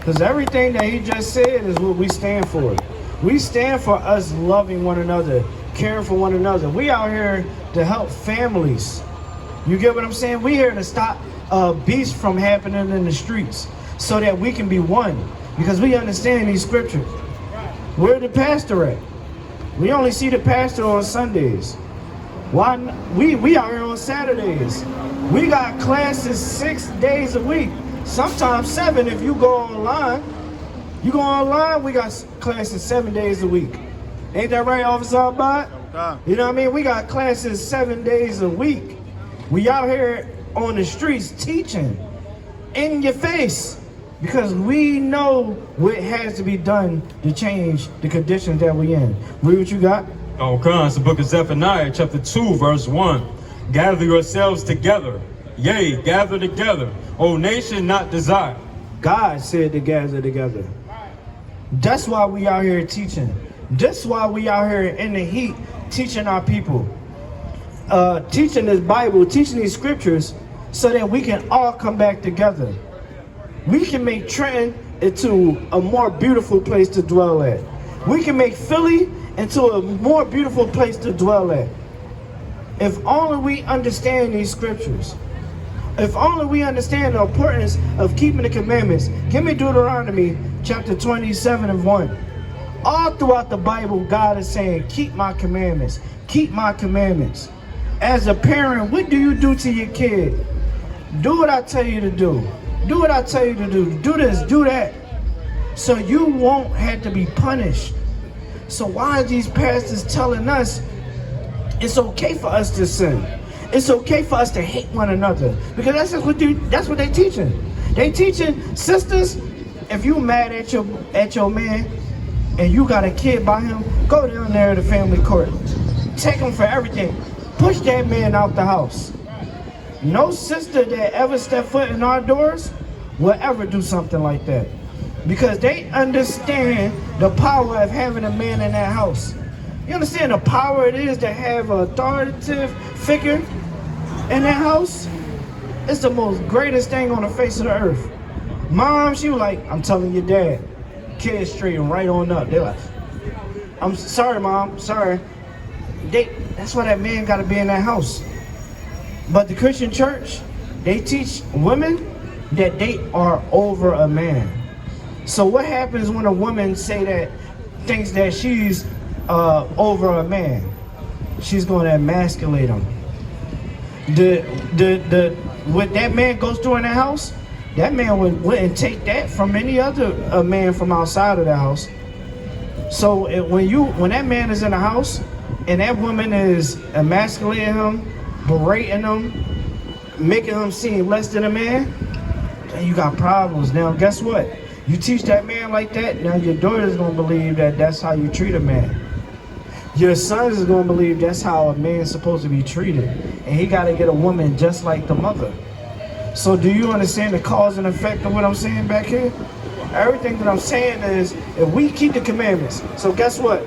Because everything that he just said is what we stand for. We stand for us loving one another, caring for one another. We out here to help families. You get what I'm saying? We here to stop beasts from happening in the streets so that we can be one. Because we understand these scriptures. Where the pastor at? We only see the pastor on Sundays. Why? We out here on Saturdays. We got classes 6 days a week. Sometimes 7 if you go online. You go online, we got classes 7 days a week. Ain't that right, Officer Abad? You know what I mean? We got classes 7 days a week. We out here on the streets teaching in your face because we know what has to be done to change the conditions that we in. Read what you got. Okay, it's the book of Zephaniah, chapter 2, verse 1. Gather yourselves together. Yea, gather together. O nation not desire. God said to gather together. That's why we out here teaching. That's why we out here in the heat teaching our people. Teaching this Bible, teaching these scriptures so that we can all come back together. We can make Trenton into a more beautiful place to dwell at. We can make Philly into a more beautiful place to dwell at. If only we understand these scriptures. If only we understand the importance of keeping the commandments. Give me Deuteronomy chapter 27 and 1. All throughout the Bible, God is saying, keep my commandments. Keep my commandments. As a parent, what do you do to your kid? Do what I tell you to do. Do what I tell you to do. Do this, do that. So you won't have to be punished. So why are these pastors telling us it's okay for us to sin? It's okay for us to hate one another. Because that's what they teaching. They teaching sisters, if you mad at your man and you got a kid by him, go down there to family court. Take him for everything. Push that man out the house. No sister that ever step foot in our doors will ever do something like that. Because they understand the power of having a man in that house. You understand the power it is to have an authoritative figure in that house? It's the most greatest thing on the face of the earth. Mom, she was like, I'm telling your dad. Kids straighten right on up. They're like, I'm sorry, Mom, sorry. That's why that man got to be in that house. But the Christian church, they teach women that they are over a man. So what happens when a woman thinks that she's over a man? She's going to emasculate him. What that man goes through in the house, that man wouldn't take that from any other man from outside of the house. So when that man is in the house and that woman is emasculating him, berating him, making him seem less than a man, then you got problems. Now guess what? You teach that man like that, now your daughter's gonna believe that that's how you treat a man. Your son is gonna believe that's how a man's supposed to be treated. And he gotta get a woman just like the mother. So do you understand the cause and effect of what I'm saying back here? Everything that I'm saying is, if we keep the commandments, so guess what?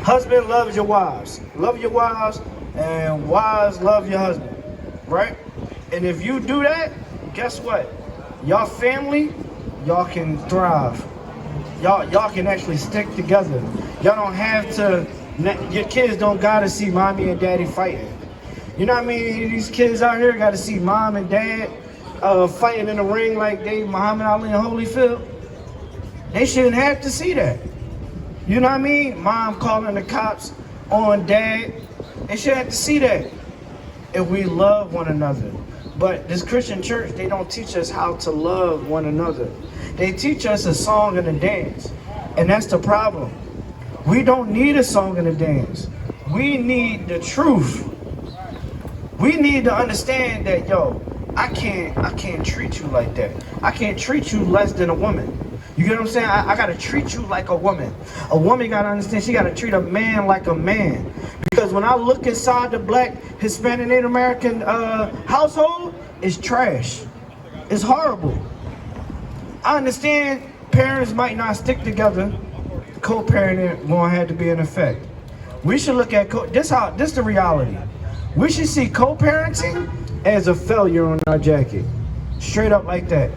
Husband loves your wives. Love your wives, and wives love your husband, right? And if you do that, guess what? Y'all family, y'all can thrive. Y'all can actually stick together. Y'all don't have to, your kids don't gotta see mommy and daddy fighting. You know what I mean? These kids out here gotta see mom and dad fighting in the ring like they Muhammad Ali and Holyfield. They shouldn't have to see that. You know what I mean? Mom calling the cops on dad. They shouldn't have to see that if we love one another. But this Christian church, they don't teach us how to love one another. They teach us a song and a dance. And that's the problem. We don't need a song and a dance. We need the truth. We need to understand that, yo, I can't treat you like that. I can't treat you less than a woman. You get what I'm saying? I gotta treat you like a woman. A woman gotta understand she gotta treat a man like a man. Because when I look inside the black, Hispanic, Native American household, it's trash. It's horrible. I understand parents might not stick together. Co-parenting won't have to be in effect. We should look at this the reality. We should see co-parenting as a failure on our jacket. Straight up like that.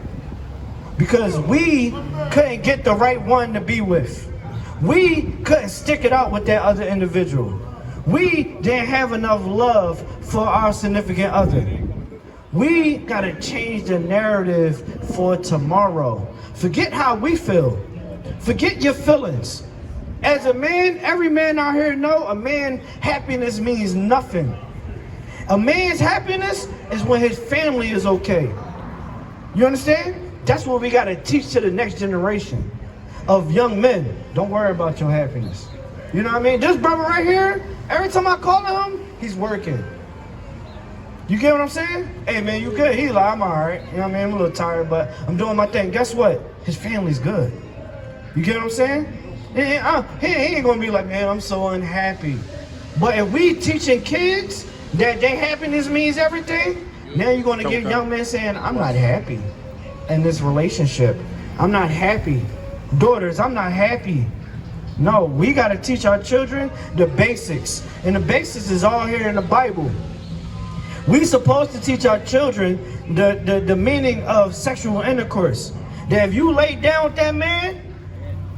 because we couldn't get the right one to be with. We couldn't stick it out with that other individual. We didn't have enough love for our significant other. We gotta change the narrative for tomorrow. Forget how we feel. Forget your feelings. As a man, every man out here know a man's happiness means nothing. A man's happiness is when his family is okay. You understand? That's what we gotta teach to the next generation of young men. Don't worry about your happiness. You know what I mean? This brother right here, every time I call him, he's working. You get what I'm saying? Hey man, you good? He's like, I'm all right. You know what I mean? I'm a little tired, but I'm doing my thing. Guess what? His family's good. You get what I'm saying? He ain't gonna be like, man, I'm so unhappy. But if we teaching kids that their happiness means everything, now you're gonna get young men saying, I'm not happy in this relationship. I'm not happy. Daughters, I'm not happy. No, we gotta teach our children the basics. And the basics is all here in the Bible. We supposed to teach our children the meaning of sexual intercourse. That if you lay down with that man,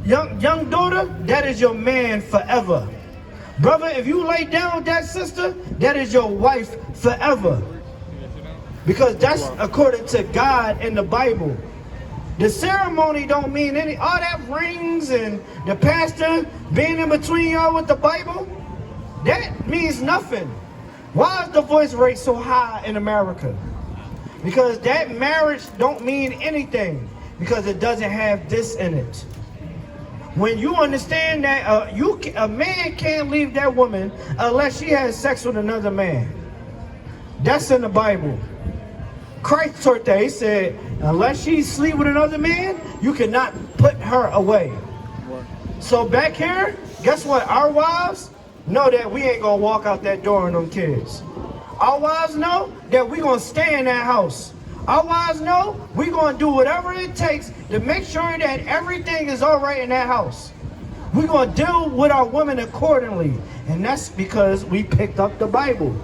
young daughter, that is your man forever. Brother, if you lay down with that sister, that is your wife forever. Because that's according to God in the Bible. The ceremony don't mean any, all that rings and the pastor being in between y'all with the Bible, that means nothing. Why is the divorce rate so high in America? Because that marriage don't mean anything, because it doesn't have this in it. When you understand that a man can't leave that woman unless she has sex with another man. That's in the Bible. Christ taught that. He said, unless she sleep with another man, you cannot put her away. So back here, guess what? Our wives know that we ain't gonna walk out that door on them kids. Our wives know that we gonna stay in that house. Our wives know we gonna do whatever it takes to make sure that everything is all right in that house. We're gonna deal with our women accordingly. And that's because we picked up the Bible.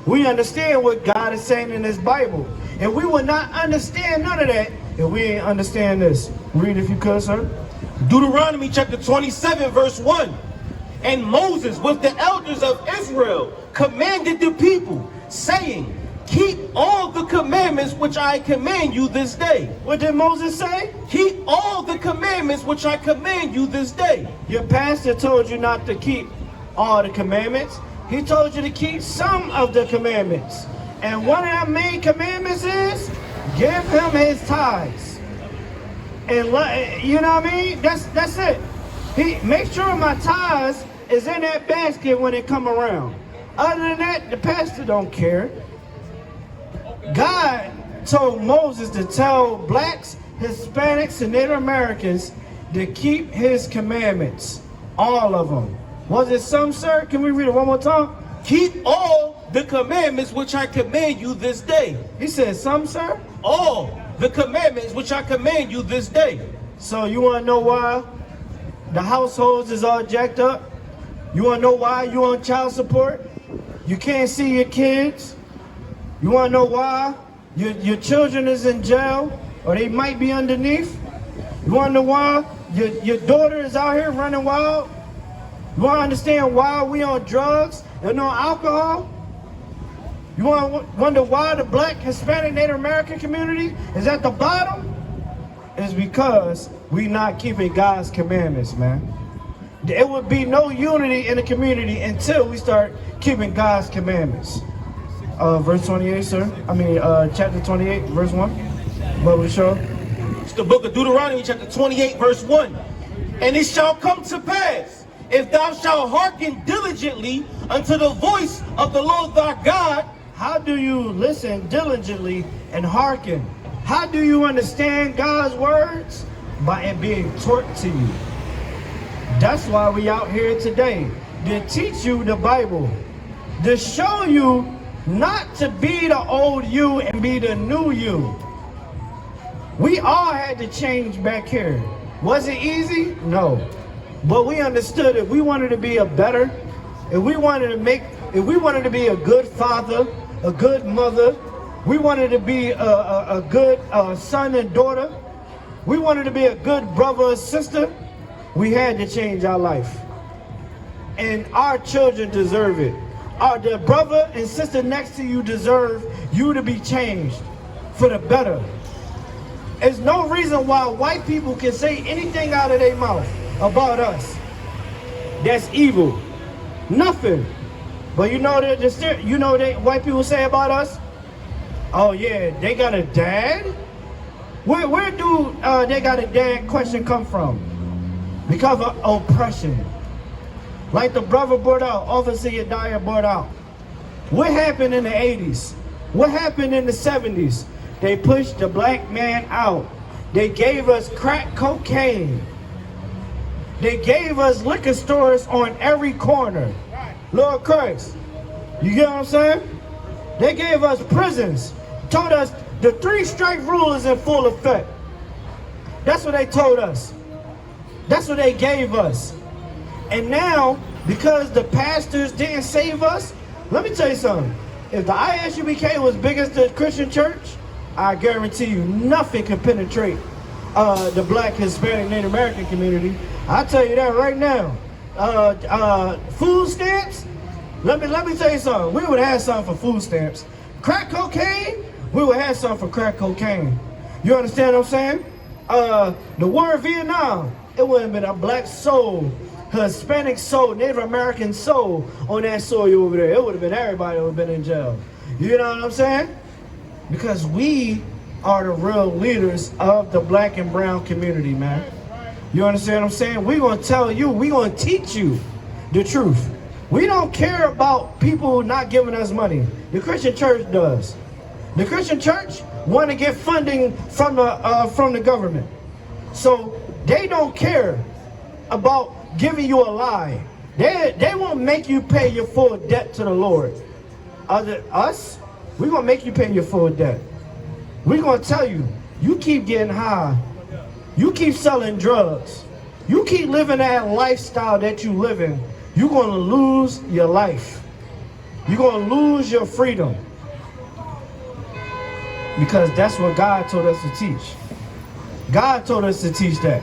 We understand what God is saying in His Bible. And we will not understand none of that if we ain't understand this. Read if you could, sir. Deuteronomy chapter 27, verse 1. And Moses with the elders of Israel commanded the people, saying, keep all the commandments which I command you this day. What did Moses say? Keep all the commandments which I command you this day. Your pastor told you not to keep all the commandments. He told you to keep some of the commandments. And one of our main commandments is give him his tithes. And you know what I mean? That's it. Make sure my tithes is in that basket when it come around. Other than that, the pastor don't care. God told Moses to tell blacks, Hispanics, and Native Americans to keep his commandments. All of them. Was it some, sir? Can we read it one more time? Keep all the commandments which I command you this day. He said some, sir? All the commandments which I command you this day. So you want to know why the households is all jacked up? You want to know why you on child support? You can't see your kids? You want to know why your children is in jail, or they might be underneath? You want to know why your daughter is out here running wild? You want to understand why we on drugs and on alcohol? You want to wonder why the black, Hispanic, Native American community is at the bottom? It's because we not keeping God's commandments, man. There would be no unity in the community until we start keeping God's commandments. Verse 28, sir. Chapter 28, verse 1. Brother, show. It's the book of Deuteronomy, chapter 28, verse 1. And it shall come to pass, if thou shalt hearken diligently unto the voice of the Lord thy God. How do you listen diligently and hearken? How do you understand God's words? By it being taught to you. That's why we out here today, to teach you the Bible, to show you not to be the old you and be the new you. We all had to change back here. Was it easy? No. But we understood if we wanted to be a better, if we wanted to be a good father, a good mother, we wanted to be a good son and daughter, we wanted to be a good brother or sister, we had to change our life. And our children deserve it. The brother and sister next to you deserve you to be changed for the better. There's no reason why white people can say anything out of their mouth about us that's evil. Nothing. But you know that white people say about us? Oh yeah, they got a dad? Where do they got a dad question come from? Because of oppression. Like the brother brought out, Officer Yediah brought out. What happened in the 80s? What happened in the 70s? They pushed the black man out. They gave us crack cocaine. They gave us liquor stores on every corner. Lord Christ. You get what I'm saying? They gave us prisons. Told us the 3-strike rule is in full effect. That's what they told us. That's what they gave us. And now, because the pastors didn't save us, let me tell you something. If the ISUPK was big as the Christian church, I guarantee you nothing can penetrate the black, Hispanic, Native American community. I'll tell you that right now. Food stamps, let me tell you something. We would have something for food stamps. Crack cocaine, we would have something for crack cocaine. You understand what I'm saying? The war in Vietnam, it would have been a black soul, Hispanic soul, Native American soul on that soil over there. It would have been everybody that would have been in jail. You know what I'm saying? Because we are the real leaders of the black and brown community, man. You understand what I'm saying? We're going to tell you, we're going to teach you the truth. We don't care about people not giving us money. The Christian church does. The Christian church want to get funding from the government. So they don't care about giving you a lie. They won't make you pay your full debt to the Lord. Us, we're going to make you pay your full debt. We're going to tell you, you keep getting high. You keep selling drugs. You keep living that lifestyle that you live in. You're going to lose your life. You're going to lose your freedom. Because that's what God told us to teach. God told us to teach that.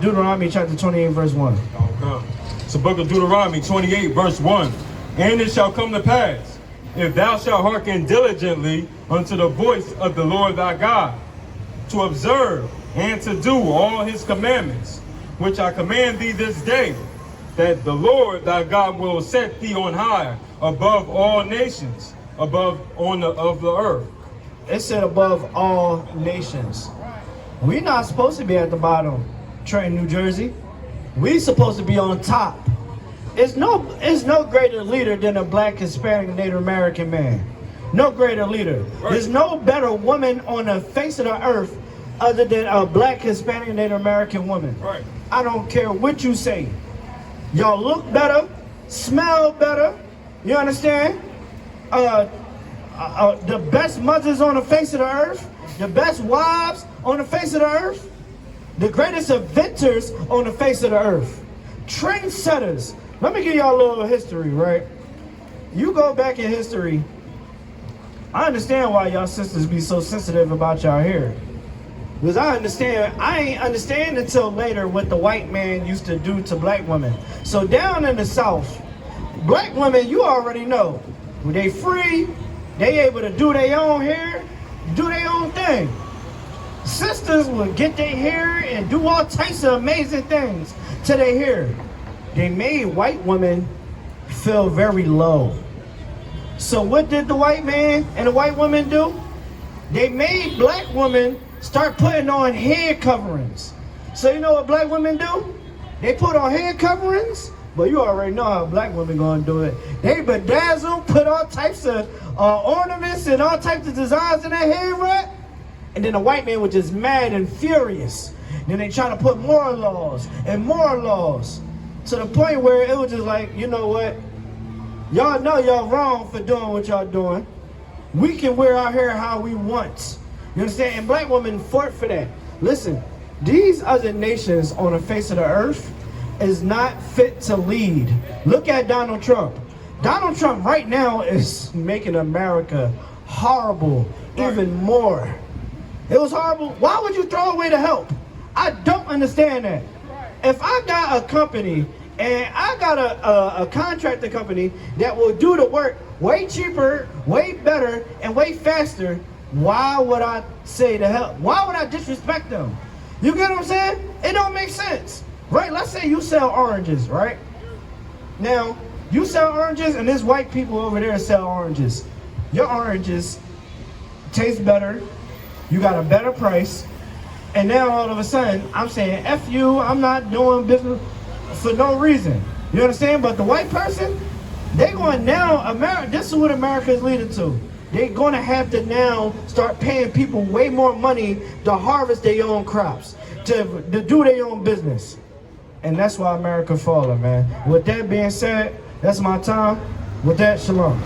Deuteronomy chapter 28, verse 1. Okay. It's the book of Deuteronomy 28, verse 1. And it shall come to pass, if thou shalt hearken diligently unto the voice of the Lord thy God, to observe and to do all his commandments, which I command thee this day, that the Lord thy God will set thee on high above all nations, of the earth. It said above all nations. We're not supposed to be at the bottom, Trenton, New Jersey. We're supposed to be on top. It's no greater leader than a black, Hispanic, Native American man. No greater leader. Right. There's no better woman on the face of the earth other than a black, Hispanic, Native American woman. Right. I don't care what you say. Y'all look better, smell better. You understand? The best mothers on the face of the earth, the best wives on the face of the earth, the greatest inventors on the face of the earth, trendsetters. Let me give y'all a little history, right? You go back in history, I understand why y'all sisters be so sensitive about y'all hair. Because I ain't understand until later what the white man used to do to black women. So down in the South, black women, you already know, when they free, they able to do their own hair, do their own thing. Sisters will get their hair and do all types of amazing things to their hair. They made white women feel very low. So what did the white man and the white woman do? They made black women start putting on head coverings. So you know what black women do? They put on head coverings, but you already know how black women gonna do it. They bedazzle, put all types of ornaments and all types of designs in their hair wrap. And then the white man was just mad and furious. Then they try to put more laws and more laws to the point where it was just like, you know what? Y'all know y'all wrong for doing what y'all doing. We can wear our hair how we want. You understand? And black women fought for that. Listen, these other nations on the face of the earth is not fit to lead. Look at Donald Trump. Donald Trump right now is making America horrible even more. It was horrible. Why would you throw away the help? I don't understand that. If I got a company and I got a contractor company that will do the work way cheaper, way better, and way faster, why would I say to help? Why would I disrespect them? You get what I'm saying? It don't make sense, right? Let's say you sell oranges, right? Now, you sell oranges and there's white people over there sell oranges. Your oranges taste better, you got a better price, and now all of a sudden, I'm saying, F you, I'm not doing business for no reason. You understand? But the white person, they going now, America, this is what America is leading to. They're going to have to now start paying people way more money to harvest their own crops, to do their own business. And that's why America falling, man. With that being said, that's my time. With that, shalom.